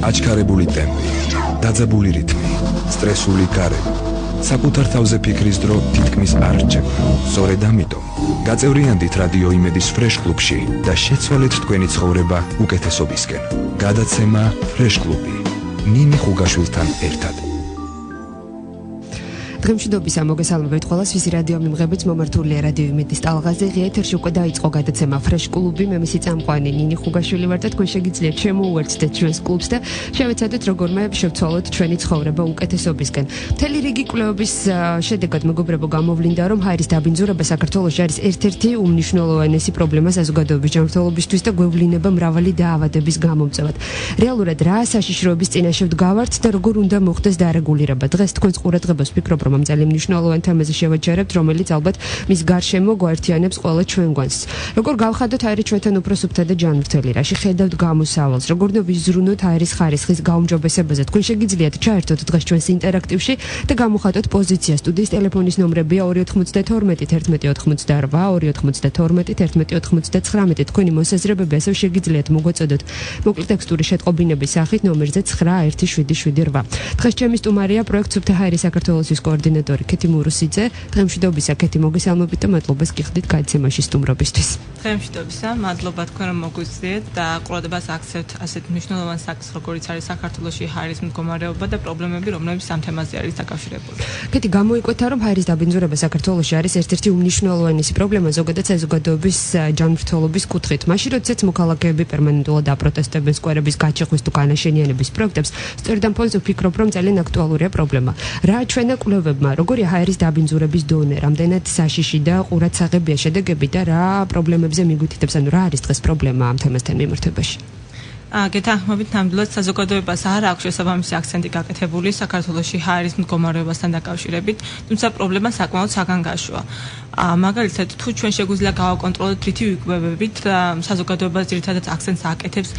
აჩქარებული ტემპი, დაძაბული რითმი, სტრესული გარემო, საკუთარ თავზე ფიქრის დრო თითქმის არ რჩება. სწორედ ამიტომ გაწევრიანდით რადიო იმედის ფრეშ კლუბში და შეცვალეთ თქვენი ცხოვრება უკეთესობისკენ. გადაცემა ფრეშ კლუბი. ნინი ხუგაშვილთან ერთად. დღემშვიდობისა მოგესალმებით ყველას, ვისი რადიო მიმღებიც მომართულია რადიო იმედის ტალღაზე. ღია ეთერში უკვე დაიწყო გადაცემა ფრეშ კლუბი. მე მისი წამყვანი ნინი ხუგაშვილი ვარ და თქვენ შეგიძლიათ შემოუერთდეთ ჩვენს კლუბს და შევეცადოთ როგორმე შევცვალოთ ჩვენი ცხოვრება უკეთესობისკენ. მთელი რიგი კვლევების შედეგად მეგობრებო გამოვლინდა, რომ ჰაერის დაბინძურება საქართველოში არის ერთ-ერთი უმნიშვნელოვანესი პრობლემა საზოგადოების ჯანმრთელობისთვის და გვევლინება მრავალი დაავადების გამომწვევად. რეალურად რა საშიშროების წინაშე ვდგავართ და როგორ უნდა მოხდეს დარეგულირება. დღეს თქვენს ყურადღებას ვფიქრობ, რომ ძალიან მნიშვნელოვან თემაზე შევაჯერებთ, რომელიც ალბათ მის გარშემო გვაერთიანებს ყველა ჩვენგვანს. როგორ გავხადოთ ჰაერი ჩვენთან უფრო სუფთა და ჯანმრთელი, რაში ხედავთ გამოსავალს, როგორ უნდა ვიზრუნოთ ჰაერის ხარისხის გაუმჯობესებაზე. თქვენ შეგიძლიათ ჩაერთოთ დღეს ჩვენს ინტერაქტივში და გამოხატოთ პოზიცია. სტუდიის ტელეფონის ნომრებია 292 11 88 292 11 89. თქვენი მოსაზრებები ასევე შეგიძლიათ მოგვაწოდოთ მოკლე ტექსტური შეტყობინების სახით ნომერზე 917778. დღეს ჩემი სტუმარია პროექტ სუფთა ჰაერი საქართველოს კოორდინატორი ქეთი მურუსიძე. დღემშვიდობისა ქეთი, მოგესალმებით და მადლობას გიხდით გადაცემაში სტუმრობისთვის. დღემშვიდობისა, მადლობა თქვენ რომ მოგვიწვიეთ და ყურადღებას აქცევთ ასეთ მნიშვნელოვან საქმეს, როგორიც არის საქართველოში ჰაერის მდგომარეობა და პრობლემები, რომლებიც ამ თემაზე არის დაკავშირებული. ქეთი, გამოიკვეთა, რომ ჰაერის დაბინძურება საქართველოში არის ერთ-ერთი უმნიშვნელოვანესი პრობლემა ზოგადად საზოგადოების ჯანმრთელობის კუთხით. მაშინ როდესაც მოქალაქეები პერმანენტულად აპროტესტებენ სკვერების გაჩეხვის თუ განაშენიანების პროექტებს, სწორედ ამ ფონზე ვფიქრობ, რომ ძალიან აქტუალურია პრობლემა. რა ჩვენა კვლევებმა, როგორია ჰაერის დაბინძურების დონე, რამდენად საშიში და ყურადსაღებია შედეგები და რა პრობლემებზე მიგვითითებს, ანუ რა არის დღეს პრობლემა ამ თემასთან მიმართებაში? გეთანხმებით, ნამდვილად საზოგადოებას არ აქვს შესაბამისი აქცენტი გაკეთებული საქართველოში ჰაერის მდგომარეობასთან დაკავშირებით, თუმცა პრობლემა საკმაოდ საგანგაშოა. მაგალითად, თუ ჩვენ შეგვიძლია გავაკონტროლოთ რითი ვიკვლევებით, საზოგადოებას ძირითადად აქცენტს აკეთებს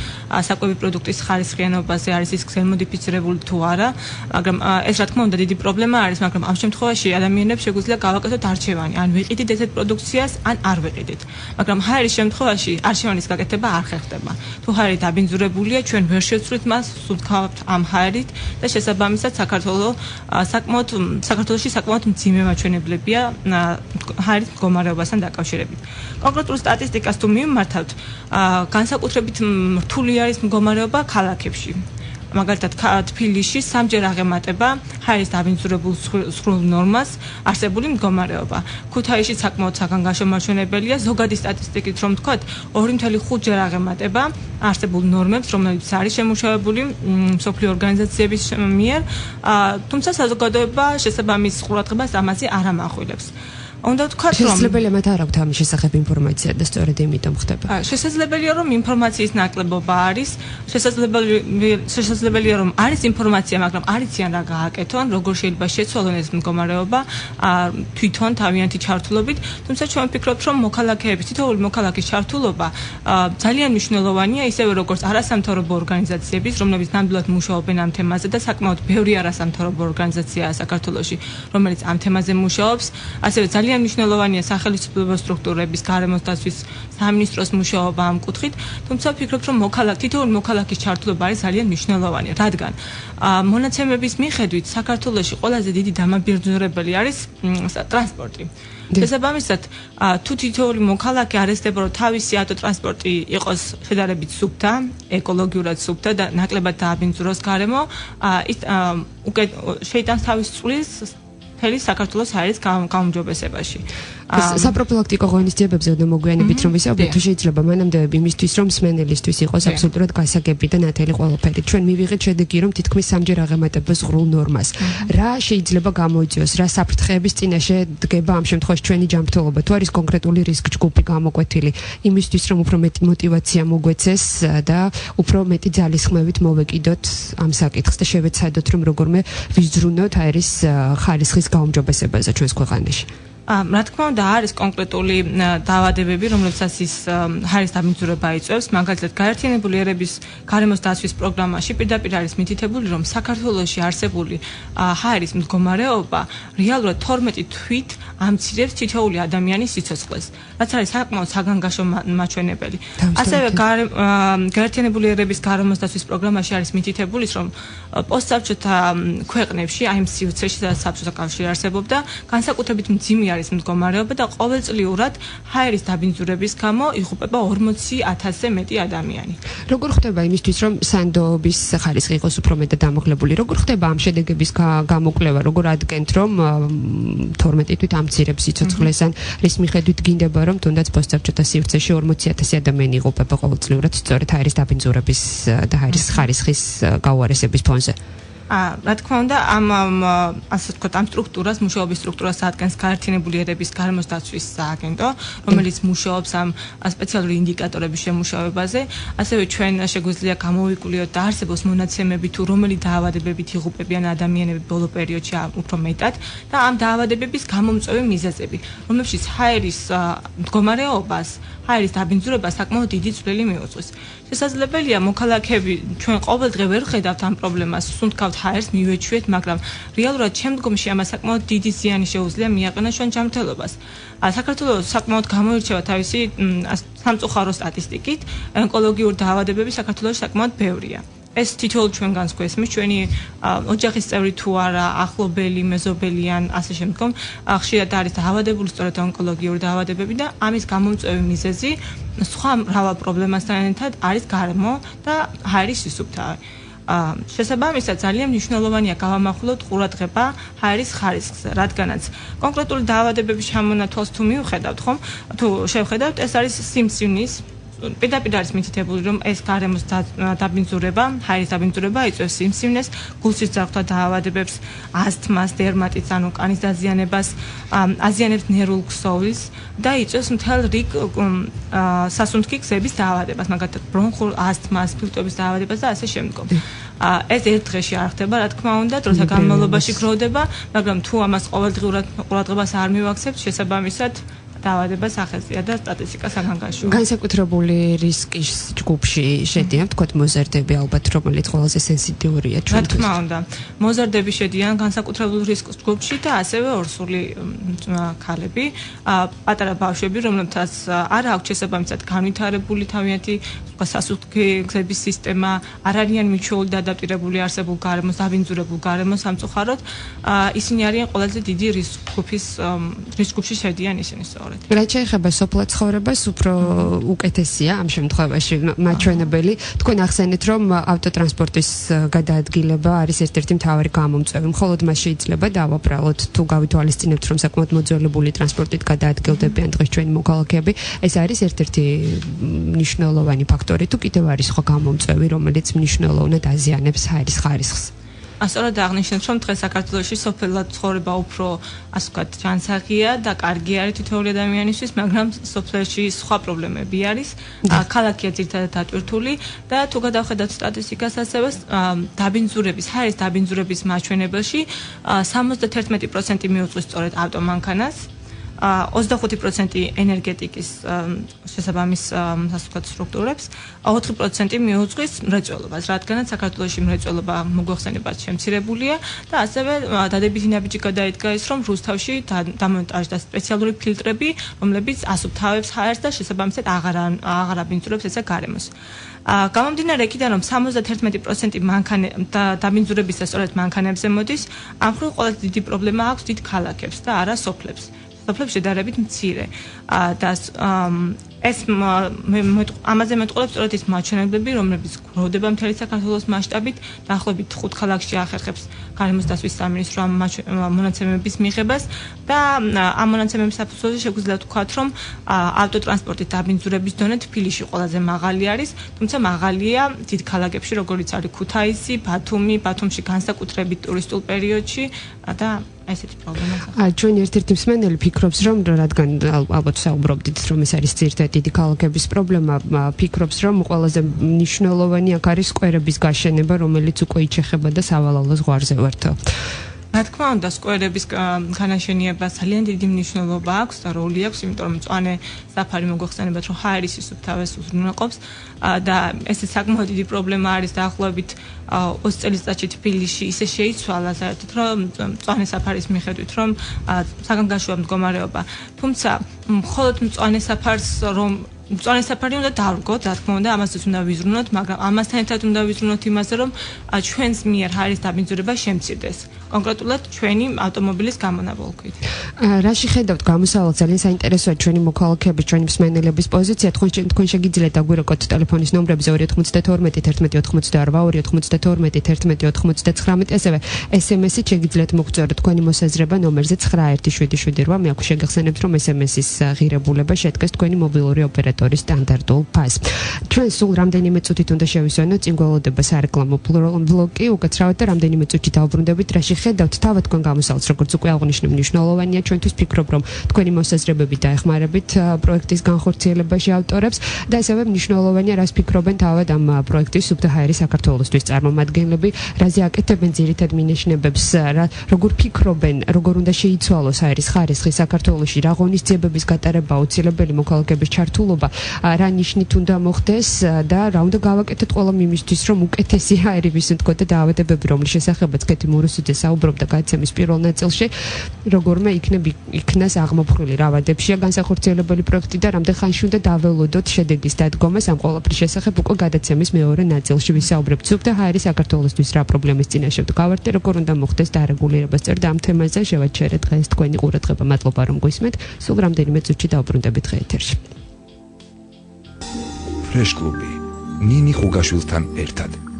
საკვები პროდუქტის ხარისხიანობაზე, არის ის გენმოდიფიცირებული თუ არა, მაგრამ ეს რა თქმა უნდა დიდი პრობლემა არის, მაგრამ ამ შემთხვევაში ადამიანებს შეგვიძლია გავაკეთოთ არჩევანი, ან ვიყიდით ესეთ პროდუქციას, ან არ ვიყიდით. მაგრამ ჰაერის შემთხვევაში არჩევანის გაკეთება არ ხერხდება. თუ ჰაერი დაბინძურებულია, ჩვენ ვერ შევცვლით მას, სულთავთ ამ ჰაერით და შესაბამისად საქართველოში საკმაოდ მძიმე მაჩვენებლებია ჰაერის მდგომარეობასთან დაკავშირებით. კონკრეტულ სტატისტიკას თუ მივმართავთ, განსაკუთრებით რთული არის მდგომარეობა ქალაქებში. მაგალითად, თბილისში სამჯერ აღემატება ჰაერის დაბინძურებულ სრულ ნორმას არსებული მდგომარეობა. ქუთაისში საკმაოდ საგანგაშო მაჩვენებელია, ზოგადი სტატისტიკით რომ ვთქვათ, 2.5-ჯერ აღემატება არსებულ ნორმებს, რომლებიც არის შემუშავებული მსოფლიო ორგანიზაციების მიერ, თუმცა საზოგადოება შესაბამის ყურადღებას ამაზე არ ამახვილებს. უნდა ვთქვათ, რომ შესაძლებელია მათ არ აქვთ ამის შესახებ ინფორმაცია და სწორედ იმიტომ ხდება. შესაძლებელია, რომ ინფორმაციის ნაკლებობა არის, შესაძლებელია, რომ არის ინფორმაცია, მაგრამ არ იციან რა გააკეთონ, როგორ შეიძლება შეცვალონ ეს მდგომარეობა თვითონ თავიანთი ჩართულობით, თუმცა ჩვენ ვფიქრობთ, რომ თითოეული მოქალაქის ჩართულობა ძალიან მნიშვნელოვანია, ისევე როგორც არასამთავრობო ორგანიზაციების, რომლებიც ნამდვილად მუშაობენ ამ თემაზე და საკმაოდ ბევრი არასამთავრობო ორგანიზაციაა საქართველოში, რომელიც ამ თემაზე მუშაობს, ასევე ძალიან მნიშვნელოვანია სახელმწიფო სტრუქტურების, გარემოს დაცვის სამინისტროს მუშაობა ამ კუთხით, თუმცა ვფიქრობ, რომ თითოეული მოქალაქის ჩართულობა არის ძალიან მნიშვნელოვანი, რადგან მონაცემების მიხედვით საქართველოში ყველაზე დიდი დამაბინძურებელი არის ტრანსპორტი. შესაბამისად, თუ თითოეული მოქალაქე არ ესწრება, რომ თავისი ავტოტრანსპორტი იყოს შედარებით სუფთა, ეკოლოგიურად სუფთა და ნაკლებად დააბინძუროს გარემო, ის შეიტანს თავის წვლის მთელი საქართველოს ჰაერის გაუმჯობესებაში. საპროფილაქტიკო ღონისძიებებზე უნდა მოგვიანებით რომ ვისაუბროთ, თუ შეიძლება მანამდე იმისთვის, რომ მსმენელისთვის იყოს აბსოლუტურად გასაგები და ნათელი ყველაფერი. ჩვენ მივიღეთ შედეგი, რომ თითქმის სამჯერ აღემატება ზღვრულ ნორმას. რა შეიძლება გამოიწვიოს, რა საფრთხეების წინაშე დგება ამ შემთხვევაში ჩვენი ჯანმრთელობა? თუ არის კონკრეტული რისკ ჯგუფი გამოკვეთილი იმისთვის, რომ უფრო მეტი мотиваცია მოგვეცეს და უფრო მეტი ძალისხმევით მოვეკიდოთ ამ საკითხს და შევეცადოთ, რომ როგორმე ვიზრუნოთ ჰაერის ხარისხის გაუმჯობესებაზე ჩვენს ქვეყანაში. რა თქმა უნდა არის კონკრეტული დაავადებები, რომლებსაც ის ჰაერის დაბინძურება იწვევს, მაგალითად გაერთიანებული ერების გარემოს დაცვის პროგრამაში პირდაპირ არის მითითებული, რომ საქართველოში არსებული ჰაერის მდგომარეობა რეალურად 12 თვით ამცირებს თითოეული ადამიანის სიცოცხლეს, რაც არის საკმაოდ საგანგაშო მაჩვენებელი. ასევე გაერთიანებული ერების გარემოს დაცვის პროგრამაში არის მითითებული, რომ პოსტსაბჭოთა ქვეყნებში, აი ამ სივრცეში, სადაც საბჭოთა კავშირი არსებობდა, განსაკუთრებით მძიმე არის მდგომარეობა და ყოველწლიურად ჰაერის დაბინძურების გამო იღუპება 40,000-ზე მეტი ადამიანი. როგორ ხდება იმისთვის, რომ სანდოობის ხარისხი იყოს უფრო მეტად ამოღლებული? როგორ ხდება ამ შედეგების გამოკვლევა? როგორ ადგენთ, რომ 12 თვით ამცირებს სიცოცხლეს ან რის მიხედვით გინდება, რომ თუნდაც პოსტსაბჭოთა სივრცეში 40,000 ადამიანი იღუპება ყოველწლიურად სწორედ ჰაერის დაბინძურების და ჰაერის ხარისხის გაუარესების ფონზე? რა თქმა უნდა, ასე ვთქვათ, ამ სტრუქტურას, მუშაობის სტრუქტურას ადგენს გაერთიანებული ერების გარემოს დაცვის სააგენტო, რომელიც მუშაობს ამ სპეციალური ინდიკატორების შემუშავებაზე. ასევე ჩვენ შეგვიძლია გამოვიკვლიოთ და არსებობს მონაცემები თუ რომელი დაავადებებით იღუპებიან ადამიანები ბოლო პერიოდში უფრო მეტად და ამ დაავადებების გამომწვევი მიზეზები, რომლებშიც ჰაერის მდგომარეობას, ჰაერის დაბინძურებას საკმაოდ დიდი წვლილი მიუძღვის. შესაძლებელია მოქალაქეები ჩვენ ყოველდღე ვერ ხედავთ ამ პრობლემას, სუნთქავთ ჰაერს მივეჩვიეთ, მაგრამ რეალურად შემდგომში ამას საკმაოდ დიდი ზიანი შეუძლია მიაყენოს ჩვენ ჯანმრთელობას. საქართველოს საკმაოდ გამოირჩევა თავისი სამწუხარო სტატისტიკით, ონკოლოგიური დაავადებები საქართველოში საკმაოდ ბევრია. ეს თითოეულ ჩვენგანს გვესმის, ჩვენი ოჯახის წევრი თუ არა, ახლობელი, მეზობელი ან ასე შემდგომ, ხშირად არის დაავადებული სწორედ ონკოლოგიური დაავადებები და ამის გამომწვევი მიზეზი სხვა მრავალ პრობლემასთან ერთად არის გარემო და ჰაერის სისუფთავე. შესაბამისად ძალიან მნიშვნელოვანია გავამახვილოთ ყურადღება ჰაერის ხარისხზე, რადგანაც კონკრეტული დაავადებების ჩამონათვალს თუ მივხედავთ, ხომ? თუ შევხედავთ, ეს არის სიმსივნის პირდაპირ არის მითითებული, რომ ეს გარემოს დაბინძურება, ჰაერის დაბინძურება იწვევს სიმსივნეს, გულსის ძარღვთა დაავადებებს, ასთმას, დერმატიტს, ანუ კანის დაზიანებას, აზიანებს ნერვულ ქსოვილს და იწვევს მთელ რიგ სასუნთქი გზების დაავადებას, მაგალითად ბრონხულ ასთმას, ფილტვების დაავადებას და ასე შემდგომ. ეს ერთ დღეში არ ხდება, რა თქმა უნდა, დროთა განმავლობაში გროვდება, მაგრამ თუ ამას ყოველდღიურად ყურადღებას არ მივაქცევთ, შესაბამისად დაავადებას ახასია და სტატისტიკა საგანგაშოა. განსაკუთრებული რისკის ჯგუფში შედიან, თქვათ, მოზარდები ალბათ, რომელიც ყველაზე სენსიტიურია ჩვენთვის. რა თქმა უნდა, მოზარდები შედიან განსაკუთრებულ რისკის ჯგუფში და ასევე ორსული ქალები, პატარა ბავშვები, რომლებთაც არ აქვს შესაბამისად განვითარებული თავიანთი სასუნთქი გზების სისტემა, არ არიან მიჩვეული და ადაპტირებული არსებულ გარემოს, დაბინძურებულ გარემოს სამწუხაროდ, ისინი არიან ყველაზე დიდი რისკ ჯგუფში შედიან ისინი სწორედ. რაც შეეხება სოფლად ცხოვრებას, უფრო უკეთესია ამ შემთხვევაში მაჩვენებელი. თქვენ ახსენეთ, რომ ავტოტრანსპორტის გადაადგილება არის ერთ-ერთი მთავარი გამომწვევი. მხოლოდ მას შეიძლება დავაბრალოთ, თუ გავითვალისწინებთ, რომ საკმაოდ მოძველებული ტრანსპორტით გადაადგილდებიან დღეს ჩვენი მოქალაქეები. ეს არის ერთ-ერთი მნიშვნელოვანი ფაქტორი, თუ კიდევ არის სხვა გამომწვევი, რომელიც მნიშვნელოვნად აზიანებს ჰაერის ხარისხს. სწორად აღნიშნეთ, რომ დღეს საქართველოში სოფლად ცხოვრება უფრო, ასე ვთქვათ, ჯანსაღია და კარგი არის თითოეული ადამიანისთვის, მაგრამ სოფლებში სხვა პრობლემები არის. ქალაქია ძირითადად ატვირთული და თუ გადავხედავთ სტატისტიკას, ასევე დაბინძურების, ჰაერის დაბინძურების მაჩვენებელში 71% მიუძღვის სწორედ ავტომანქანას. 25% ენერგეტიკის შესაბამის ასე ვთქვათ სტრუქტურებს, 4% მიუძღვის მრეწველობას, რადგანაც საქართველოში მრეწველობა მოგვახსენებათ შემცირებულია და ასევე დადებითი ნაბიჯი გადაიდგა ის, რომ რუსთავში დამონტაჟდა სპეციალური ფილტრები, რომლებიც ასუფთავებს ჰაერს და შესაბამისად აღარ აბინძურებს ესე გარემოს. გამომდინარე იქიდან, რომ 71% დაბინძურებისა სწორედ მანქანებზე მოდის, ამ მხრივ ყველაზე დიდი პრობლემა აქვს დიდ ქალაქებს და არა სოფლებს. სოფლებს შედარებით მცირე და ეს ამაზე მეტყოლებს სწორედ ის მაჩვენებლები, რომლებიც გროვდება მთელი საქართველოს მასშტაბით, დაახლოებით 5 ქალაქში ახერხებს გარემოს დაცვის სამინისტრო ამ მონაცემების მიღებას და ამ მონაცემების საფუძველზე შეგვიძლია ვთქვათ, რომ ავტოტრანსპორტის დაბინძურების დონე თბილისში ყველაზე მაღალი არის, თუმცა მაღალია დიდ ქალაქებში, როგორიც არის ქუთაისი, ბათუმში განსაკუთრებით ტურისტულ პერიოდში და ესეთი პრობლემაა. ჩვენ ერთ-ერთი მსმენელი ფიქრობს, რომ რადგან ალბათ საუბრობდით, რომ ეს არის ძირითადად დიდი ქალაქების პრობლემა, ფიქრობს, რომ ყველაზე მნიშვნელოვანი აქ არის სკვერების გაშენება, რომელიც უკვე იჩეხება და სავალალო ზღვარზე ვართო. რა თქმა უნდა, სკვერების განაშენიება ძალიან დიდი მნიშვნელობა აქვს და როლი აქვს, იმიტომ რომ მწვანე საფარი მოგხსენებათ, რომ ჰაერის სისუფთავეს უზრუნველყოფს და ეს საკმაოდ დიდი პრობლემა არის დაახლოებით 20 წელიწადში თბილისში ისე შეიცვალა საერთოდ, რომ მწვანე საფარის მიხედვით, რომ საგანგაშოა მდგომარეობა. თუმცა, მხოლოდ მწვანე საფარს რომ მწვანე საფარი უნდა დავრგოთ, რა თქმა უნდა, ამასაც უნდა ვიზრუნოთ, მაგრამ ამასთან ერთად უნდა ვიზრუნოთ იმაზე, რომ ჩვენს მიერ ჰაერის დაბინძურება შემცირდეს. კონკრეტულად ჩვენი ავტომობილის გამონაბოლქვით. რაში ხედავთ გამოსავალს ძალიან საინტერესოა ჩვენი მოქალაქეების, ჩვენი მსმენელების პოზიცია. თქვენ შეგიძლიათ დაგვირეკოთ ტელეფონის ნომრებზე 292 11 88 292 11 99, ასევე SMS-ით შეგიძლიათ მოგწეროთ თქვენი მოსაზრება ნომერზე 917778. მე აქ შეგახსენებთ, რომ SMS-ის ღირებულება შედგეს თქვენი მობილური ოპერატორის სტანდარტულ ფასს. ჩვენ სულ რამდენიმე წუთით უნდა შევისვენოთ წინ გველოდება სარეკლამო ბლოკი, უკაცრავად და რამდენიმე წუთში დავბრუნდებით, რაში ხედავთ თავად თქვენ გამოსავალს, როგორც უკვე აღნიშნე, მნიშვნელოვანია ჩვენთვის ფიქრობ, რომ თქვენი მოსაზრებები დაეხმარებით პროექტის განხორციელებაში ავტორებს და ასევე მნიშვნელოვანია, რას ფიქრობენ თავად ამ პროექტის სუფთა ჰაერის საქართველოსთვის წარმომადგენლები, რაზე აკეთებენ ძირითად მინიშნებებს, როგორ ფიქრობენ, როგორ უნდა შეიცვალოს ჰაერის ხარისხი საქართველოში, რა ღონისძიებების გატარება აუცილებელი მოქალაქეების ჩართულობა, რა ნიშნით უნდა მოხდეს და რა უნდა გავაკეთოთ ყველამ იმისთვის, რომ უკეთესი ჰაერი ვისუნთქოთ და დაავადებები, რომლის შესახებაც კეთი მურუსიძე საუბრობდა გადაცემის პირველ ნაწილში, როგორმე იქნას აღმოფხვრილი რა ვადებშია განსახორციელებელი პროექტი და რამდენ ხანში უნდა დაველოდოთ შედეგის დადგომას ამ ყველაფრის შესახებ უკვე გადაცემის მეორე ნაწილში ვისაუბრებთ. სუფთა ჰაერი საქართველოსთვის რა პრობლემის წინაშე ვდგავართ და როგორ უნდა მოხდეს დარეგულირება. სწორედ ამ თემაზე შევაჩერეთ დღეს თქვენი ყურადღება. მადლობა რომ გვისმენთ. სულ რამდენიმე წუთში დავბრუნდებით დღე ეთერში. ფრეშ კლუბი ნინი ხუგაშვილთან ერთად.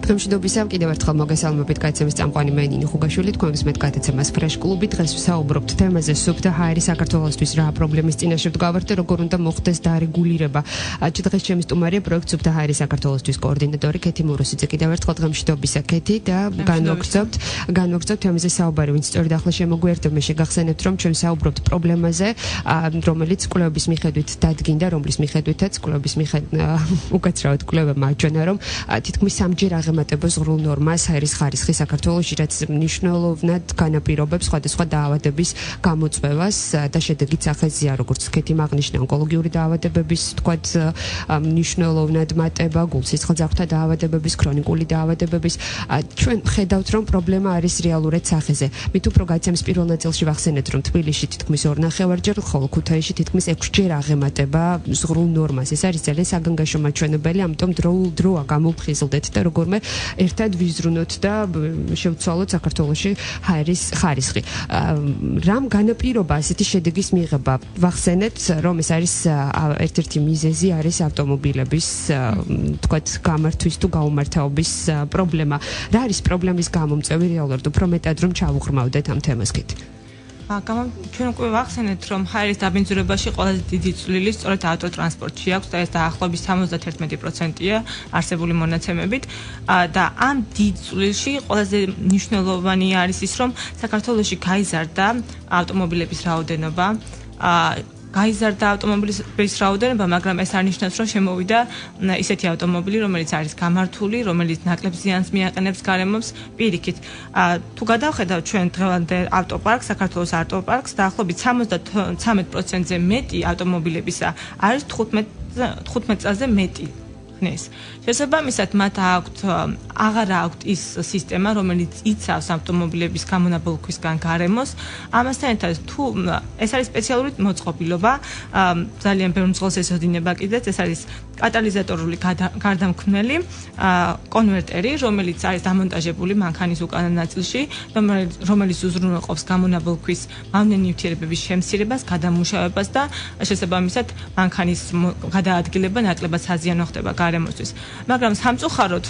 დღემშვიდობისა კიდევ ერთხელ მოგესალმებით გადაცემის წამყვანი მე ნინი ხუგაშვილი, თქვენ გისმენთ გადაცემას ფრეშ კლუბი. დღეს ვსაუბრობთ თემაზე სუფთა ჰაერი საქართველოსთვის რა პრობლემის წინაშე ვდგავართ და როგორ უნდა მოხდეს დარეგულირება. დღეს ჩემი სტუმარია პროექტ სუფთა ჰაერი საქართველოსთვის კოორდინატორი კეთი მურუსიძე. კიდევ ერთხელ დღემშვიდობისა კეთი და განვაგრძობთ თემაზე საუბარი, ვინც სწორედ ახლა შემოგვიერთებ, მე შეგახსენებთ, რომ ჩვენ ვსაუბრობთ პრობლემაზე, რომელიც კვლევების მიხედვით დადგინდა, რომლის მიხედვითაც კვლევების უკაცრავად კვლევებმა აჩვენა, რომ თითქმის სამჯერ ემატებოს ღრულ ნორმას ჰაერის ხარისხი საქართველოში, რაც მნიშვნელოვნად განაპირობებს სხვადასხვა დაავადების გამოწვევას და შედეგიც ახეზია, როგორც კეთი აღნიშნა, ონკოლოგიური დაავადებების, თქვათ, მნიშვნელოვნად მატება, გულსისხლძარღვთა დაავადებების, ქრონიკული დაავადებების. ჩვენ ხედავთ, რომ პრობლემა არის რეალურად სახეზე. მით უფრო გადაცემის პირველ ნაწილში ვახსენეთ, რომ თბილისში თითქმის 2.5-ჯერ, ხოლო ქუთაისში თითქმის 6-ჯერ აღემატება ღრულ ნორმას. ეს არის ძალიან საგანგაშო მაჩვენებელი, ამიტომ დროა გამოვხიზლდეთ და როგორმე ერთად ვიზრუნოთ და შევცვალოთ საქართველოში ჰაერის ხარისხი. რამ განაპირობა ასეთი შედეგის მიღება? ვახსენეთ, რომ ეს არის ერთ-ერთი მიზეზი არის ავტომობილების, თქვათ, გამართვის თუ გაუმართავობის პრობლემა. რა არის პრობლემის გამომწვევი რეალურად? უფრო მეტად რომ ჩავუღრმავდეთ ამ თემას კეთი. ჩვენ უკვე ვახსენეთ, რომ ჰაერის დაბინძურებაში ყველაზე დიდი წვლილი სწორედ ავტოტრანსპორტში აქვს და ეს დაახლოებით 71%-ია არსებული მონაცემებით და ამ დიდ წვლილში ყველაზე მნიშვნელოვანი არის ის, რომ საქართველოში გაიზარდა ავტომობილების რაოდენობა, გაიზარდა ავტომობილის რაოდენობა, მაგრამ ეს არ ნიშნავს, რომ შემოვიდა ისეთი ავტომობილი, რომელიც არის გამართული, რომელიც ნაკლებ ზიანს მიაყენებს გარემოს. პირიქით, თუ გადავხედავთ ჩვენ დღევანდელ ავტოპარკს, საქართველოს ავტოპარკს, დაახლოებით 73%-ზე მეტი ავტომობილებისა არის 15 წელზე მეტი. შესაბამისად, მათ აღარ აქვთ ის სისტემა, რომელიც იცავს ავტომობილების გამონაბოლქვისგან გარემოს. ამასთან ერთად, თუ ეს არის სპეციალური მოწყობილობა, ძალიან ბევრ მძღოლს ესოდინება კიდეც, ეს არის კატალიზატორული გარდამქმნელი კონვერტერი, რომელიც არის დამონტაჟებული მანქანის უკანა ნაწილში, რომელიც უზრუნველყოფს გამონაბოლქვის მავნე ნივთიერებების შემცირებას, გადამუშავებას და შესაბამისად მანქანის გადაადგილება ნაკლებად საზიანო ხდება გარემოსთვის. მაგრამ სამწუხაროდ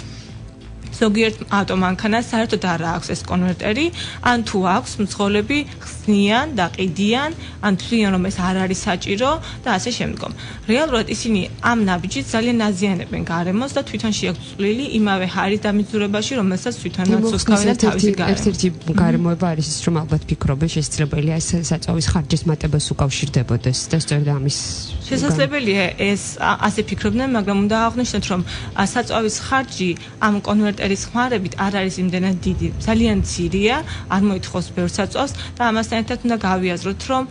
ზოგიერთ ავტომანქანას საერთოდ არ აქვს ეს კონვერტერი, ან თუ აქვს, მძღოლები ცნიან და ყიდიან, ან თვლიან რომ ეს არ არის საჭირო და ასე შემდგომ. რეალურად ისინი ამ ნაბიჯით ძალიან აზიანებენ გარემოს და თვითონ შეაქვთ წვლილი იმავე ჰაერის დამიძურებაში, რომელსაც თვითონაც უსკავენ და თავისი გარემო. ერთ-ერთი გარემოება არის ის, რომ ალბათ ფიქრობენ შესაძლებელია ეს საწვავის ხარჯის მატებას უკავშირდებოდეს და სწორედ ამის შესაძლებელია ეს ასე ფიქრობდნენ, მაგრამ უნდა აღვნიშნოთ, რომ საწვავის ხარჯი ამ კონვერტერის ხმარებით არ არის იმდენად დიდი, ძალიან მცირეა, არ მოითხოვს ბევრ საწვავს და ამასთან ერთად უნდა გავიაზროთ, რომ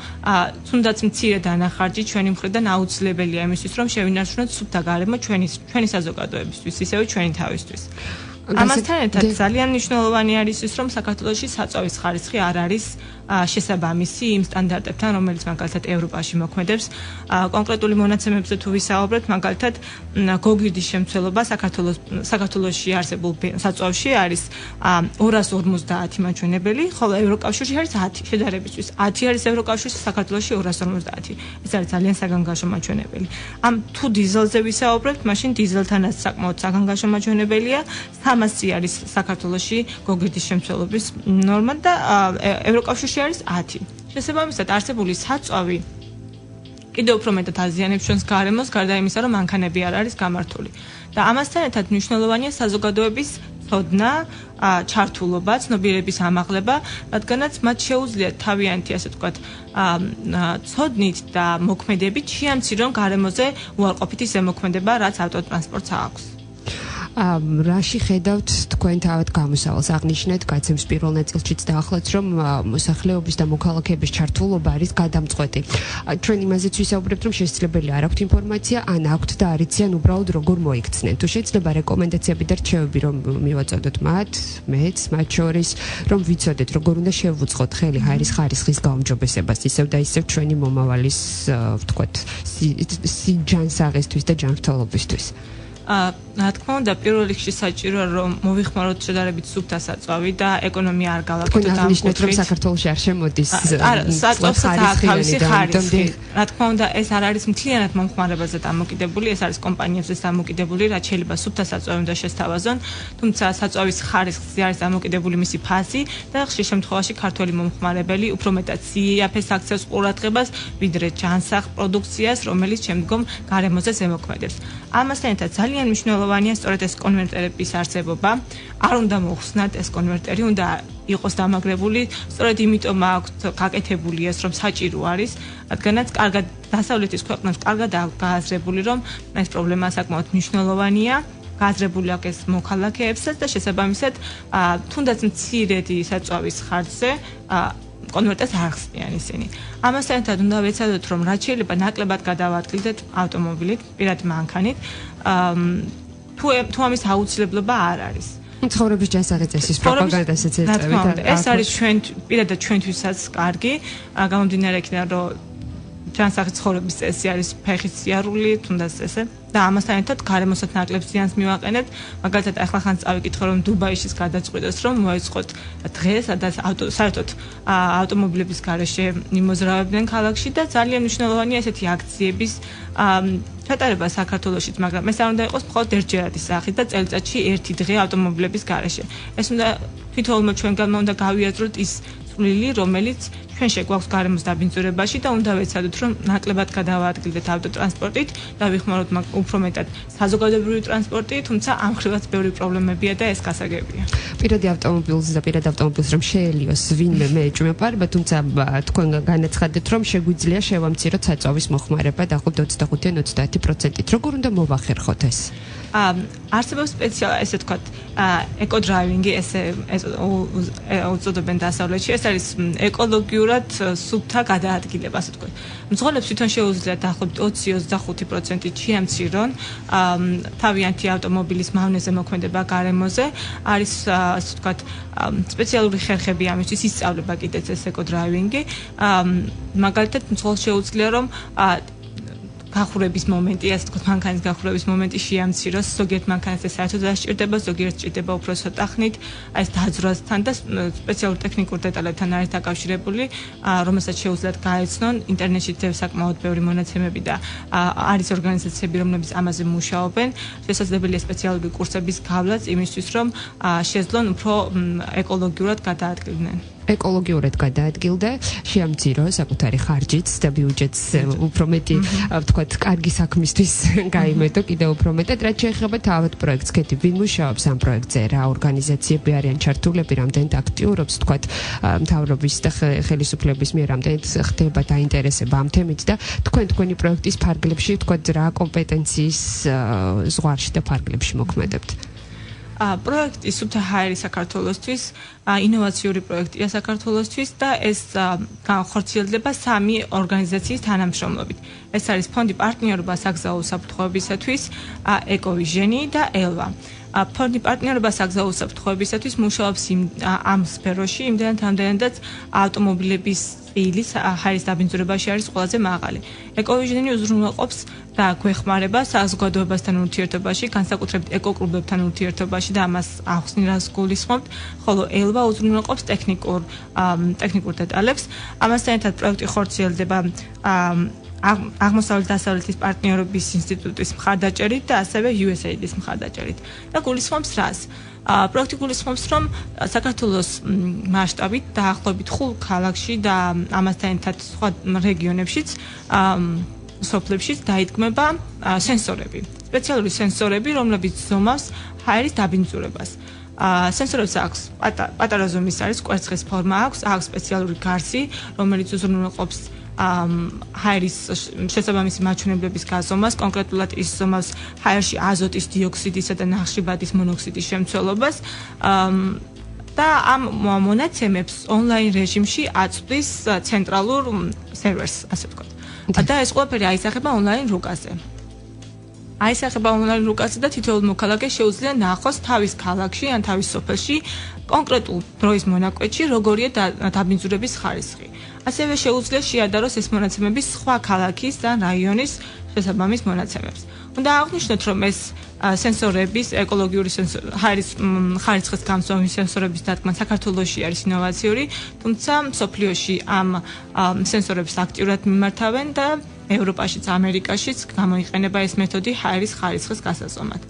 თუნდაც მცირე დანახარჯი ჩვენი მხრიდან აუცილებელია იმისთვის, რომ შევინარჩუნოთ სუფთა გარემო ჩვენი საზოგადოებისთვის, ისევე ჩვენი თავისთვის. ამასთან ერთად ძალიან მნიშვნელოვანი არის ის, რომ საქართველოში საწვავის ხარისხი არ არის შესაბამისი იმ სტანდარტებთან, რომელიც მაგალითად ევროპაში მოქმედებს. კონკრეტული მონაცემებზე თუ ვისაუბრებთ, მაგალითად გოგირდის შემცველობა საქართველოში არსებულ საწვავში არის 250 მაჩვენებელი, ხოლო ევროკავშირში არის 10 შედარებისთვის. 10 არის ევროკავშირში, საქართველოში 250. ეს არის ძალიან საგანგაშო მაჩვენებელი. თუ დიზელზე ვისაუბრებთ, მაშინ დიზელთანაც საკმაოდ საგანგაშო მაჩვენებელია. 300 არის საქართველოში გოგირდის შემცველობის ნორმა და ევროკავშირში არის 10. შესაბამისად, არსებული საწვავი კიდევ უფრო მეტად აზიანებს ჩვენს გარემოს, გარდა იმისა, რომ მანქანები არ არის გამართული. და ამასთან ერთად მნიშვნელოვანია საზოგადოების ცოდნა, ჩართულობა, ცნობიერების ამაღლება, რადგანაც მათ შეუძლიათ თავიანთი, ასე ვთქვათ, ცოდნით და მოქმედებით შეამცირონ გარემოზე უარყოფითი ზემოქმედება, რაც ავტოტრანსპორტს აქვს. რაში ხედავთ თქვენ თავად გამოსავალს? აღნიშნეთ გაცემის პირველ ნაწილშიც და ახლაც, რომ მოსახლეობის და მოქალაქეების ჩართულობა არის გადამწყვეტი. ჩვენ იმაზეც ვისაუბრებთ, რომ შესაძლებელია არ აქვთ ინფორმაცია, ან აქვთ და არ იციან უბრალოდ როგორ მოიქცნენ. თუ შეიძლება რეკომენდაციები და რჩევები რომ მივაწოდოთ მეც მათ შორის, რომ ვიცოდეთ როგორ უნდა შევუწყოთ ხელი ჰაერის ხარისხის გაუმჯობესებას, ისევ და ისევ ჩვენი მომავალის, ვთქვათ, სიჯანსაღისთვის და ჯანმრთელობისთვის. რა თქმა უნდა, პირველ რიგში საჭიროა რომ მოვიხმაროთ შედარებით სუფთა საწვავი და ეკონომია არ გავაკეთოთ ამ კუთხით. რომ საქართველოში არ შემოდის საწვავს თავისი ხარისხი. რა თქმა უნდა, ეს არ არის მთლიანად მომხმარებელზე დამოკიდებული, ეს არის კომპანიებზე დამოკიდებული, რაც შეიძლება სუფთა საწვავი უნდა შესთავაზონ, თუმცა საწვავის ხარისხზე არის დამოკიდებული მისი ფაზი და ხშირ შემთხვევაში ქართველი მომხმარებელი უფრო მეტად სიაფეს აქცევს ყურადღებას, ვიდრე ჯანსაღ პროდუქციას, რომელიც შემდგომ გარემოზე ზემოქმედებს. ამასთან ერთად ძალიან მნიშვნელოვანია სწორედ ეს კონვერტერების არსებობა. არ უნდა მოხსნათ ეს კონვერტერი, უნდა იყოს დამაგრებული, სწორედ იმიტომ აქვთ გაკეთებული ეს, რომ საჭირო არის, რადგანაც კარგად დასავლეთის ქვეყნებს კარგად აქვს გააზრებული, რომ ეს პრობლემა საკმაოდ მნიშვნელოვანია. გააზრებული აქვს ეს მოქალაქეებსაც და შესაბამისად, თუნდაც მცირედი საწვავის ხარჯზე კონვერტერს არ ხსნიან ისინი. ამასთან ერთად უნდა ვეცადოთ, რომ რაც შეიძლება ნაკლებად გადავადგილდეთ ავტომობილით, პირადი მანქანით, თუ ამის აუცილებლობა არ არის. ცხოვრების ჯანსაღი წესის პროპაგანდასაც ეწევით. ეს არის პირადად ჩვენთვისაც კარგი, გამომდინარე იქიდან, რომ ჯანსაღი ცხოვრების წესი არის ფეხის სიარული, თუნდაც ესე. და ამასთან ერთად გარემოსაც ნაკლებ ზიანს მივაყენებთ. მაგალითად, ახლა ხან წავიკითხე, რომ დუბაიშის გადაწყვიტეს, რომ მოეწყოთ დღეს, სადაც საერთოდ ავტომობილების გარეშე იმოზრავებდნენ ქალაქში და ძალიან მნიშვნელოვანია ესეთი აქციების ჩატარება საქართველოშიც, მაგრამ ეს არ უნდა იყოს მხოლოდ ერთჯერადი სახით და წელიწადში ერთი დღე ავტომობილების გარეშე. ეს უნდა თითოეულმა ჩვენგანმა უნდა გავიაზროთ ის წვლილი, რომელიც ჩვენ შეგვაქვს გარემოს დაბინძურებაში და უნდა ვეცადოთ, რომ ნაკლებად გადავაადგილდეთ ავტოტრანსპორტით და ვიხმაროთ უფრო მეტად საზოგადოებრივი ტრანსპორტი, თუმცა ამ მხრივაც ბევრი პრობლემებია და ეს გასაგებია. პირადი ავტომობილს რომ შეელიოს ვინმე მეეჭვმეპარება, თუმცა თქვენ განაცხადეთ, რომ შეგვიძლია შევამციროთ საწვავის მოხმარება დაახლოებით 25-30%-ით. როგორ უნდა მოვახერხოთ ეს? არსებობს ესე ვთქვათ, ეკოდრაივინგი, ესე უწოდებენ დასავლეთში, ეს არის ეკოლოგიურად სუფთა გადაადგილება, ასე ვთქვათ. მძღოლებს თვითონ შეუძლიათ დაახლოებით 20-25%-ით შეამცირონ თავიანთი ავტომობილის მავნეზე მოქმედება გარემოზე. არის, ასე ვთქვათ, სპეციალური ხერხები ამისთვის ისწავლება კიდეც ეს ეკოდრაივინგი. მაგალითად, მძღოლს შეუძლია რომ გახურების მომენტი, ასე ვთქვათ, მანქანის გახურების მომენტი შეამციროს, ზოგიერთ მანქანას ეს საერთოდ არ სჭირდება, ზოგიერთ სჭირდება უფრო ცოტა ხნით, ეს დაძვრასთან და სპეციალურ ტექნიკურ დეტალებთან არის დაკავშირებული, რომელსაც შეუძლიათ გაეცნონ. ინტერნეტში საკმაოდ ბევრი მონაცემები და არის ორგანიზაციები, რომლებიც ამაზე მუშაობენ. შესაძლებელია სპეციალური კურსების გავლაც იმისთვის, რომ შეძლონ უფრო ეკოლოგიურად გადაადგილდნენ. ეკოლოგიურად გადაადგილდა, შეამცირო საკუთარი ხარჯით და ბიუჯეტს უფრო მეტი, ვთქვათ, კარგი საქმისთვის გაიმეტო კიდევ უფრო მეტად, რაც შეეხება თავად პროექტს. კეთი, ვინ მუშაობს ამ პროექტზე, რა ორგანიზაციები არიან ჩართულები, რამდენად აქტიურობს, ვთქვათ, მთავრობის და ხელისუფლების მიერ რამდენად ხდება დაინტერესება ამ თემით და თქვენი პროექტის ფარგლებში, ვთქვათ, რა კომპეტენციის ზღვარში და ფარგლებში მოქმედებთ? პროექტი სუფთა ჰაერი საქართველოსთვის, ინოვაციური პროექტია საქართველოსთვის და ეს განხორციელდება 3 ორგანიზაციის თანამშრომლობით. ეს არის ფონდი პარტნიორობა საგზაო უსაფრთხოებისათვის, ეკოვიჟენი და ელვა. ფონდი პარტნიორობა საგზაო უსაფრთხოებისათვის მუშაობს ამ სფეროში, იმდენად ავტომობილების წილის ჰაერის დაბინძურებაში არის ყველაზე მაღალი. ეკოვიჟენი უზრუნველყოფს და გვეხმარება საზოგადოებასთან ურთიერთობაში, განსაკუთრებით ეკოკლუბებთან ურთიერთობაში და ამას ახსნილას გულისხმობთ, ხოლო ელვა უზრუნველყოფს ტექნიკურ დეტალებს. ამასთან ერთად პროექტი ხორციელდება აღმოსავლეთ დასავლეთის პარტნიორობის ინსტიტუტის მხარდაჭერით და ასევე USAID-ის მხარდაჭერით. და გულისხმობს რას? პროექტი გულისხმობს, რომ საქართველოს მასშტაბით დაახლოებით 5 ქალაქში და ამასთან ერთად სხვა რეგიონებშიც სოფლებშიც დაიდგმება სენსორები, სპეციალური სენსორები, რომლებიც ზომავს ჰაერის დაბინძურებას. სენსორებს აქვს პატარა ზომის არის, კვერცხის ფორმა აქვს სპეციალური გარსი, რომელიც უზრუნველყოფს ჰაერის შესაბამისი მაჩვენებლების გაზომას, კონკრეტულად ის ზომავს ჰაერში აზოტის დიოქსიდისა და ნახშირბადის მონოქსიდის შემცველობას და ამ მონაცემებს ონლაინ რეჟიმში აწვდის ცენტრალურ სერვერს, ასე ვთქვათ. და ეს ყველაფერი აისახება ონლაინ რუკაზე. და თითოეულ მოქალაქეს შეუძლია ნახოს თავის ქალაქში ან თავის სოფელში კონკრეტულ დროის მონაკვეთში როგორია დაბინძურების ხარისხი. ასევე შეუძლია შეადაროს ეს მონაცემები სხვა ქალაქის და რაიონის შესაბამის მონაცემებს. უნდა აღვნიშნოთ, რომ ეს სენსორების ეკოლოგიური ჰაერის ხარისხის გამზომვის სენსორების დადგმა საქართველოში არის ინოვაციური, თუმცა მსოფლიოში ამ სენსორებს აქტიურად მიმართავენ და ევროპაშიც, ამერიკაშიც გამოიყენება ეს მეთოდი ჰაერის ხარისხის გასაზომად.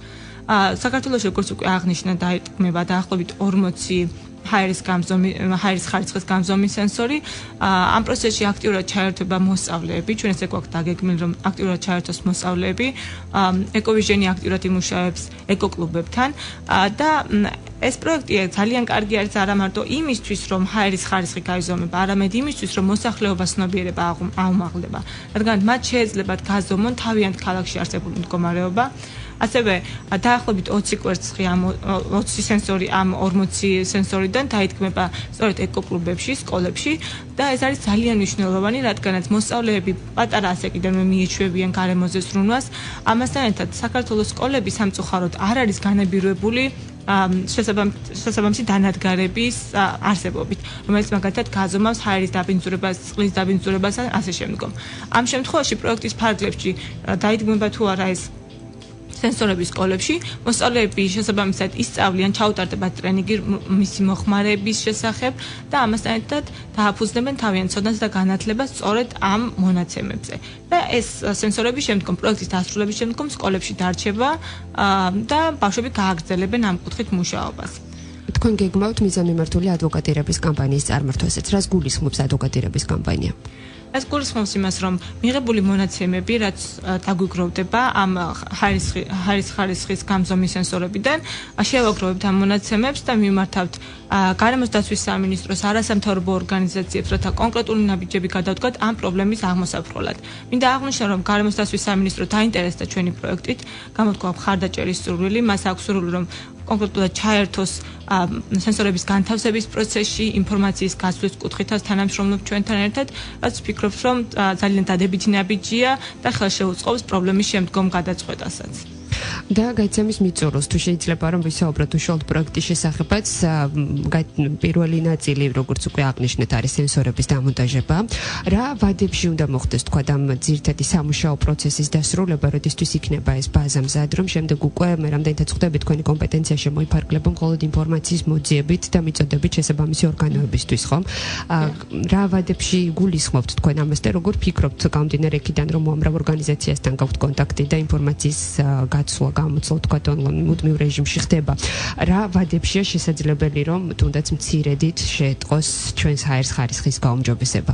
საქართველოში, როგორც უკვე აღნიშნა, დაიდგმება დაახლოებით 40 ჰაერის ხარისხის გამზომის სენსორი. ამ პროცესში აქტიურად ჩაერთვება მოსწავლეები, ჩვენ ესე გვაქვს დაგეგმილი, რომ აქტიურად ჩაერთოს მოსწავლეები, ეკოვიჟენი აქტიურად იმუშავებს ეკოკლუბებთან და ეს პროექტი ძალიან კარგი არის არა მარტო იმისთვის, რომ ჰაერის ხარისხი გაიზომება, არამედ იმისთვის, რომ მოსახლეობას ცნობიერება აუმაღლდება, რადგან მათ შეეძლებათ გაზომონ თავიანთ ქალაქში არსებული მდგომარეობა. ასევე დაახლოებით 20 კვერცხი 20 სენსორი ამ 40 სენსორიდან დაიდგმება სწორედ ეკოკლუბებში, სკოლებში და ეს არის ძალიან მნიშვნელოვანი, რადგანაც მოსწავლეები პატარა ასაკიდანვე მიიჩვევიან გარემოზე ზრუნვას. ამასთან ერთად საქართველოს სკოლები სამწუხაროდ არ არის განებირებული შესაბამისი დანადგარების არსებობით, რომელიც მაგალითად გაზომავს ჰაერის დაბინძურებას, წყლის დაბინძურებას და ასე შემდგომ. ამ შემთხვევაში პროექტის ფარგლებში დაიდგმება თუ არა ეს სენსორების სკოლებში, მოსწავლეები შესაბამისად ისწავლიან, ჩაუტარდება ტრენინგი მისი მოხმარების შესახებ და ამასთან ერთად დააფუძნებენ თავიანთ ცოდნას და განათლებას სწორედ ამ მონაცემებზე. და ეს სენსორები შემდგომ პროექტის დასრულების შემდგომ სკოლებში დარჩება და ბავშვები გააგრძელებენ ამ კუთხით მუშაობას. თქვენ გეგმავთ მიზანმიმართული ადვოკატირების კამპანიის წარმართვასაც. რას გულისხმობს ადვოკატირების კამპანია? ეს გულისხმობს იმას, რომ მიღებული მონაცემები, რაც დაგვიგროვდება ამ ჰაერის ხარისხის გამზომის სენსორებიდან, შევაგროვებთ ამ მონაცემებს და მიმართავთ გარემოს დაცვის სამინისტროს არასამთავრობო ორგანიზაციებს, რათა კონკრეტული ნაბიჯები გადავდგათ ამ პრობლემის აღმოსაბრყელად. მინდა აღვნიშნო, რომ გარემოს დაცვის სამინისტრო დაინტერესდა ჩვენი პროექტით, გამოთქვა მხარდაჭერის სურვილი, მას აქვს სურვილი, რომ კონკრეტულად ჩაერთოს სენსორების განთავსების პროცესში, ინფორმაციის გაცვლის კუთხითაც თანამშრომლობ ჩვენთან ერთად, რაც ვფიქრობ, რომ ძალიან დადებითი ნაბიჯია და ხელშეუწყობს პრობლემის შემდგომ გადაწყვეტასაც. და გაიცემის მიწურულს თუ შეიძლება რომ ვისაუბროთ უშუალოდ პროექტის შესახებაც, პირველი ნაწილი, როგორც უკვე აღნიშნეთ, არის სენსორების დამონტაჟება. რა ვადებში უნდა მოხდეს, თქვა, ამ ძირითადი სამუშაო პროცესის დასრულება, როდესთვის იქნება ეს ბაზა მზად, რომ შემდეგ უკვე მე რამდენადაც ხვდები თქვენი კომპეტენცია შემოიფარგლება მხოლოდ ინფორმაციის მოძიებით და მიწოდებით შესაბამისი ორგანოებისთვის, ხომ? რა ვადებში გულისხმობთ თქვენ ამას და როგორ ფიქრობთ გამომდინარე იქიდან, რომ უამრავ ორგანიზაციასთან გაქვთ კონტაქტი და ინფორმაციის გაცვლა გამოცდილ თქვა ონლაინ მუდმივ რეჟიმში ხდება. რა ვადებშია შესაძლებელი რომ თუნდაც მცირედით შეეტყოს ჩვენს ჰაერის ხარისხის გაუმჯობესება?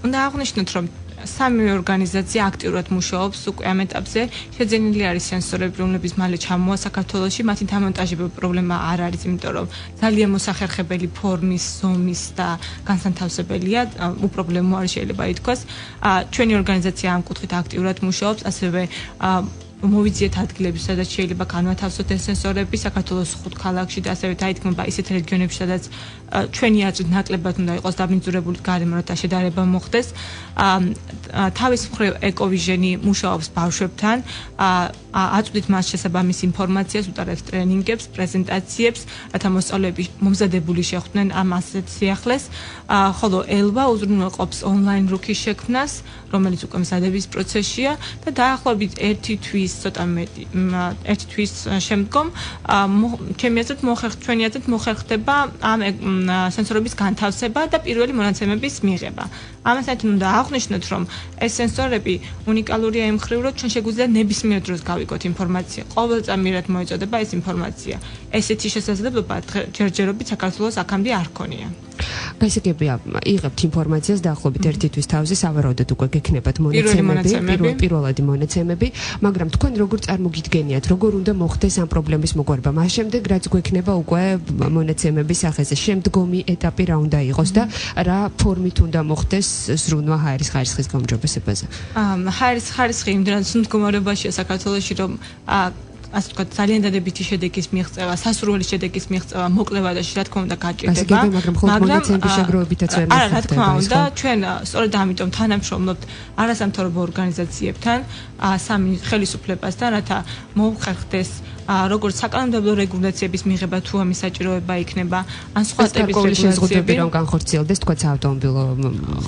უნდა აღვნიშნოთ, რომ სამი ორგანიზაცია აქტიურად მუშაობს უკვე ამ ეტაპზე. შეძენილი არის სენსორები, რომლებიც მალე ჩამოვა საქართველოში. მათი დამონტაჟება პრობლემა არ არის, იმიტომ რომ ძალიან მოსახერხებელი ფორმის, ზომის და განსანთავსებელია. უპრობლემო არ შეიძლება ითქვას. ჩვენი ორგანიზაცია ამ კუთხით აქტიურად მუშაობს, ასევე მოვიძიეთ ადგილები, სადაც შეიძლება განვათავსოთ ეს სენსორები საქართველოს 5 ქალაქში და ასევე დაითქმება ისეთ რეგიონებში, სადაც ჩვენი აზრით ნაკლებად უნდა იყოს დაბინძურებული გარემო, რათა შედარება მოხდეს. თავის მხრივ ეკოვიჟენი მუშაობს ბავშვებთან, აწვდით მას შესაბამის ინფორმაციას, უტარებს ტრენინგებს, პრეზენტაციებს, რათა მოსწავლეები მომზადებული შეხვდნენ ამ ასეთ სიახლეს, ხოლო ელვა უზრუნველყოფს ონლაინ რუქის შექმნას, რომელიც უკვე მზადების პროცესშია და დაახლოებით ერთი თვის შემდგომ ჩემი აზრით ჩვენი აზრით მოხერხდება ამ სენსორების განთავსება და პირველი მონაცემების მიღება. ამასაც უნდა აღვნიშნოთ, რომ ეს სენსორები უნიკალურია იმ მხრივ, რომ ჩვენ შეგვიძლია ნებისმიერ დროს გავიგოთ ინფორმაცია. ყოველწამიერად მოეწოდება ეს ინფორმაცია. ესეთი შესაძლებლობა ჯერჯერობით საქართველოს აქამდე არ ქონია. გასაგებია, იღებთ ინფორმაციას დაახლოებით ერთი თვის თავზე, სავარაუდოდ უკვე გექნებათ მონაცემები, პირველადი მონაცემები, მაგრამ თქვენ როგორ წარმოგიდგენიათ, როგორ უნდა მოხდეს ამ პრობლემის მოგვარება? მას შემდეგ რაც გვექნება უკვე მონაცემების სახეზე, შემდგომი ეტაპი რა უნდა იყოს და რა ფორმით უნდა მოხდეს ზრუნვა ჰაერის ხარისხის გაუმჯობესებაზე? ჰაერის ხარისხი იმდენად მდგომარეობაშია საქართველოში, რომ ასე ვთქვათ, ძალიან დადებითი შედეგის მიღწევა, სასურველი შედეგის მიღწევა, მოკლევადაში, რა თქმა უნდა, გაჭირდება. მაგრამ ხოლმე მონაცემების შეგროვებითაც ვერ მოხდება. რა თქმა უნდა, ჩვენ სწორედ ამიტომ თანამშრომლობთ არასამთავრობო ორგანიზაციებთან, სამი ხელისუფლებასთან, რათა მოუხერხდეს როგორც საკანონმდებლო რეგულაციების მიღება თუ ამის საჭიროება იქნება, ან სხვა ტიპის რეგულაციები რომ განხორციელდეს, თქვა ავტომობილო.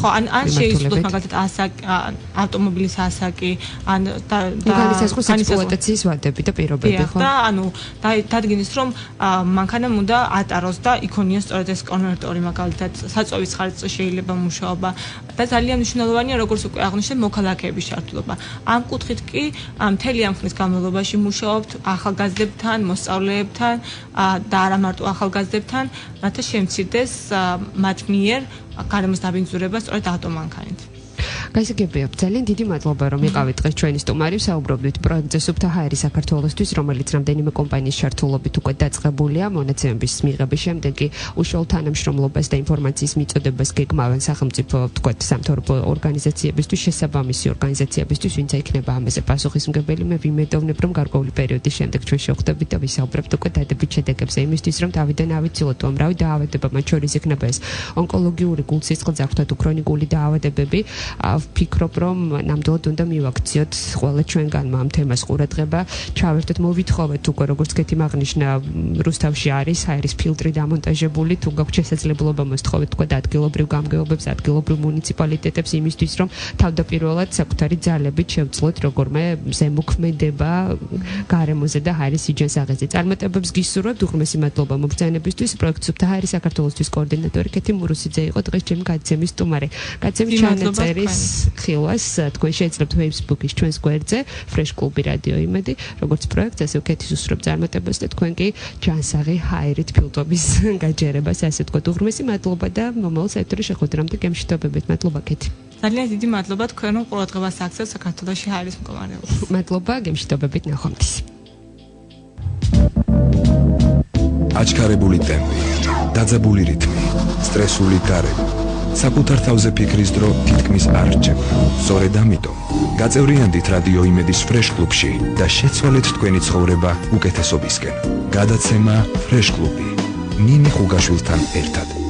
ხო, ან შეიძლება მაგალითად ავტომობილის ასაკი, ან განისაზღვროს ექსპლუატაციის ვადები და პირობები, ხო? და ანუ დადგინეს რომ მანქანამ უნდა ატაროს და იქონიოს სწორედ ეს კონვერტორი, მაგალითად საწვევის ხარისხი შეიძლება მუშაობა და ძალიან მნიშვნელოვანია, როგორც უკვე აღნიშნე, მოქალაქეების ჩართულობა. ამ კუთხით კი მთელი ამ ხნის განმავლობაში მუშაობთ ახალგაზრდებთან, მოსწავლეებთან და არა მარტო ახალგაზრდებთან, რათა შემცირდეს მათ მიერ გარემოს დაბინძურება სწორედ ავტომანქანით. გასაგებია, ძალიან დიდი მადლობა რომ იყავით დღეს ჩვენი სტუმარი, საუბრობდით პროექტზე სუფთა ჰაერი საქართველოსთვის, რომელიც რამდენიმე კომპანიის ჩართულობით უკვე დაწყებულია, მონაცემების მიღების შემდეგ კი უშუალო თანამშრომლობას და ინფორმაციის მიწოდებას გეგმავენ სახელმწიფო, ვთქვათ, სამთავრობო ორგანიზაციებისთვის, შესაბამისი ორგანიზაციებისთვის, ვინც იქნება ამაზე პასუხისმგებელი. მე ვიმედოვნებ, რომ გარკვეული პერიოდის შემდეგ ჩვენ შევხვდებით და ვისაუბრებთ უკვე დადებით შედეგებზე, იმისთვის, რომ თავიდან ავიცილოთ, უამრავი დაავადება, მათ შორის იქნება ეს ონკოლოგიური, გულსისხლძარღვთა თუ ქრონიკული დაავადებები. ვფიქრობ, რომ ნამდვილად უნდა მივაქციოთ ყველა ჩვენგანმა ამ თემას ყურადღება, ჩავერთოთ, მოვითხოვეთ უკვე როგორც გეთი აღნიშნა, რუსთავში არის ჰაერის ფილტრი დამონტაჟებული, თუ გაქვთ შესაძლებლობა მოსთხოვეთ თქვა ადგილობრივ გამგეობებს, ადგილობრივ მუნიციპალიტეტებს იმისთვის, რომ თავდაპირველად საკუთარი ძალებით შევძლოთ როგორმე ზემოქმედება გარემოზე და ჰაერის სიჯანსაღეზე. წარმატებებს გისურვებთ, უღრმესი მადლობა მობრძანებისთვის. პროექტ სუფთა ჰაერი საქართველოსთვის კოორდინატორი კეთი მურუსიძე იყო დღეს ჩემი გადაცემის სტუმარი. გადაცემის ჩანაწერის ხილვას თქვენ შეძლებთ Facebook-ის ჩვენს გვერდზე Fresh Club Radio იმედი, როგორც პროექტს, ასე ვქეთის უსურვებ წარმატებას და თქვენ კი ჯანსაღი ჰაერით ფილტვების გაჯერებას, ასე ვთქვათ, უღრმესი მადლობა და მომავალ საერთოდ შეხვედრამდე გემშვიდობებით. მადლობა კეთი. ძალიან დიდი მადლობა თქვენ რომ ყურადღებას აქცევთ საქართველოში ჰაერის მდგომარეობას. მადლობა, გემშვიდობებით, ნახვამდის. აჩქარებული ტემპი, დაძაბული რითმი, სტრესული გარემო. საკუთარ თავზე ფიქრის დრო თითქმის არ რჩება. სწორედ ამიტომ გაწევრიანდით რადიო იმედის Fresh Club-ში და შეცვალეთ თქვენი ცხოვრება უკეთესობისკენ. გადაცემა Fresh Club-ი. ნინი ხუგაშვილთან ერთად.